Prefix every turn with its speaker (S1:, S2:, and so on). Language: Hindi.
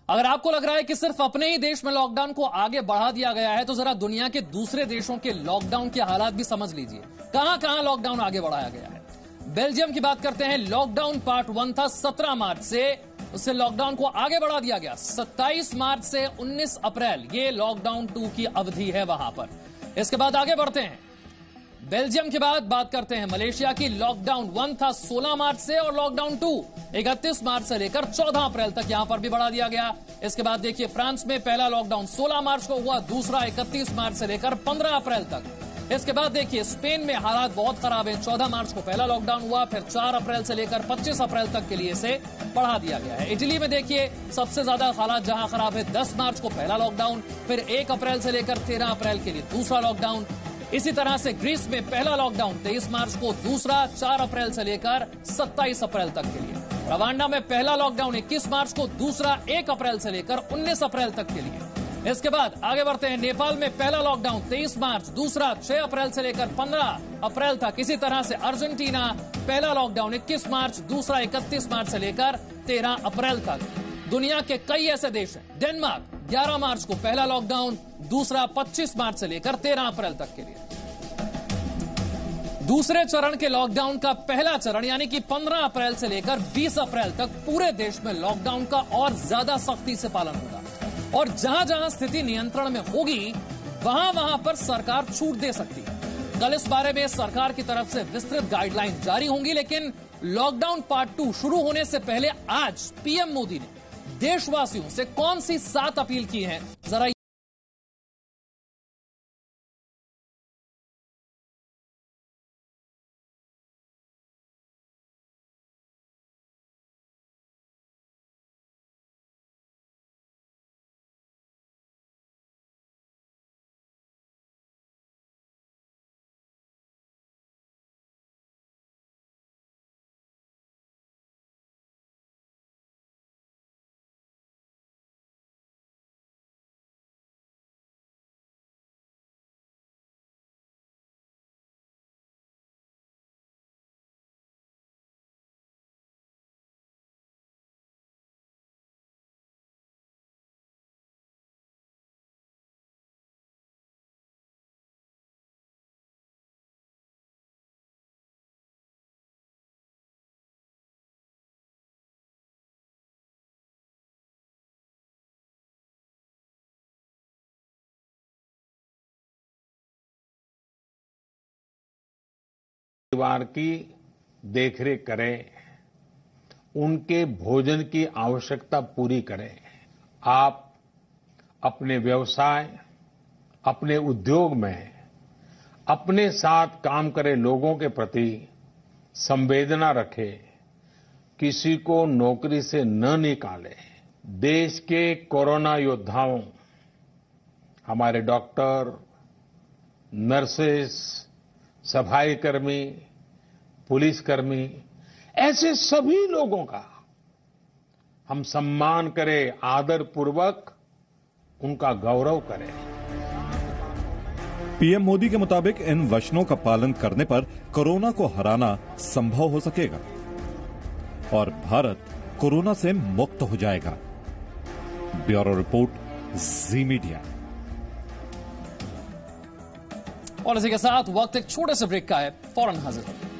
S1: अगर आपको लग रहा है कि सिर्फ अपने ही देश में लॉकडाउन को आगे बढ़ा दिया गया है तो जरा दुनिया के दूसरे देशों के लॉकडाउन के हालात भी समझ लीजिए। कहां कहां लॉकडाउन आगे बढ़ाया गया है। बेल्जियम की बात करते हैं। लॉकडाउन पार्ट 1 था 17 मार्च से, उससे लॉकडाउन को आगे बढ़ा दिया गया 27 मार्च से 19 अप्रैल। ये लॉकडाउन 2 की अवधि है वहां पर। इसके बाद आगे बढ़ते हैं। बेल्जियम के बाद बात करते हैं मलेशिया की। लॉकडाउन 1 था 16 मार्च से और लॉकडाउन 2 31 मार्च से लेकर 14 अप्रैल तक यहां पर भी बढ़ा दिया गया। इसके बाद देखिए फ्रांस में पहला लॉकडाउन 16 मार्च को हुआ, दूसरा 31 मार्च से लेकर 15 अप्रैल तक। इसके बाद देखिए स्पेन में हालात बहुत खराब है। 14 मार्च को पहला लॉकडाउन हुआ, फिर 4 अप्रैल से लेकर 25 अप्रैल तक के लिए इसे बढ़ा दिया गया है। इटली में देखिए सबसे ज्यादा हालात जहां खराब है। 10 मार्च को पहला लॉकडाउन, फिर 1 अप्रैल से लेकर 13 अप्रैल के लिए दूसरा लॉकडाउन। इसी तरह से ग्रीस में पहला लॉकडाउन 23 मार्च को, दूसरा 4 अप्रैल से लेकर 27 अप्रैल तक के लिए। रवांडा में पहला लॉकडाउन 21 मार्च को, दूसरा 1 अप्रैल से लेकर 19 अप्रैल तक के लिए। इसके बाद आगे बढ़ते हैं। नेपाल में पहला लॉकडाउन 23 मार्च, दूसरा 6 अप्रैल से लेकर 15 अप्रैल तक। इसी तरह से अर्जेंटीना पहला लॉकडाउन 21 मार्च, दूसरा 31 मार्च से लेकर 13 अप्रैल तक। दुनिया के कई ऐसे देश हैं। डेनमार्क 11 मार्च को पहला लॉकडाउन, दूसरा 25 मार्च से लेकर 13 अप्रैल तक के लिए। दूसरे चरण के लॉकडाउन का पहला चरण यानी कि 15 अप्रैल से लेकर 20 अप्रैल तक पूरे देश में लॉकडाउन का और ज्यादा सख्ती से पालन होगा। और जहां जहां स्थिति नियंत्रण में होगी वहां वहां पर सरकार छूट दे सकती है। कल इस बारे में सरकार की तरफ से विस्तृत गाइडलाइन जारी होंगी। लेकिन लॉकडाउन पार्ट 2 शुरू होने से पहले आज पीएम मोदी ने देशवासियों से कौन सी 7 अपील की है, जरा
S2: परिवार की देखरेख करें, उनके भोजन की आवश्यकता पूरी करें। आप अपने व्यवसाय, अपने उद्योग में अपने साथ काम करे लोगों के प्रति संवेदना रखें, किसी को नौकरी से न निकालें। देश के कोरोना योद्धाओं, हमारे डॉक्टर, नर्सेस, सफाई कर्मी, पुलिसकर्मी, ऐसे सभी लोगों का हम सम्मान करें, आदरपूर्वक उनका गौरव करें।
S3: पीएम मोदी के मुताबिक इन वचनों का पालन करने पर कोरोना को हराना संभव हो सकेगा और भारत कोरोना से मुक्त हो जाएगा। ब्यूरो रिपोर्ट, जी मीडिया।
S1: और इसी के साथ वक्त एक छोटे से ब्रेक का है, फौरन हाजिर होंगे।